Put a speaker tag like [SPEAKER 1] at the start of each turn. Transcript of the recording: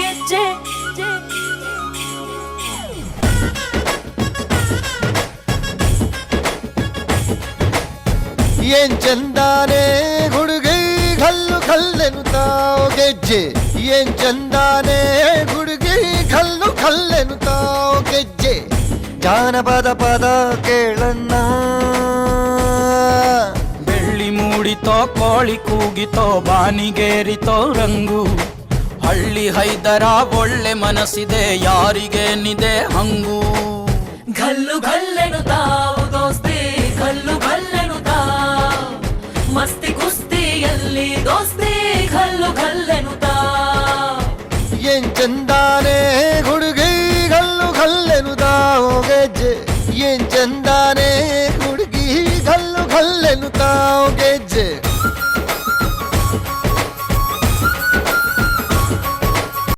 [SPEAKER 1] ಗೆಜ್ಜೆ
[SPEAKER 2] ಏನ್ ಚಂದಾನೆ ಹುಡುಗಿ ಕಲ್ಲು ಕಲ್ಲೆನುತ್ತಾವ್ ಗೆಜ್ಜೆ ಏನ್ ಚಂದಾನೆ ಹುಡುಗಿ ಕಲ್ಲು ಕಲ್ಲೆನುತ್ತಾವ್ ಗೆಜ್ಜೆ ಜಾನಪದ ಪದ ಕೇಳಣ್ಣ
[SPEAKER 3] ಬೆಳ್ಳಿ ಮೂಡಿತೋ ಕೋಳಿ ಕೂಗಿತೋ ಬಾನಿಗೇರಿತೋ ರಂಗು ಹಳ್ಳಿ ಹೈದರ ಒಳ್ಳೆ ಮನಸ್ಸಿದೆ ಯಾರಿಗೇನಿದೆ ಹಂಗು
[SPEAKER 1] ಗಲ್ಲು ಗಲ್ಲೆನುತ್ತಾವು ದೋಸ್ತಿ ಗಲ್ಲು ಗಲ್ಲೆನುತ್ತಾವ್ ಮಸ್ತಿ ಕುಸ್ತಿಯಲ್ಲಿ ದೋಸ್ತಿ ಗಲ್ಲು ಗಲ್ಲೆನುತ್ತಾವ್
[SPEAKER 2] ಏನ್ ಚಂದಾನೆ ಹುಡುಗಿ ಕಲ್ಲು ಕಲ್ಲೆನುತ್ತಾವ್ ಗೆಜ್ಜೆ ಏನ್ ಚಂದಾನೆ ಹುಡುಗಿ ಕಲ್ಲು ಕಲ್ಲೆನುತ್ತಾವ್ ಗೆಜ್ಜೆ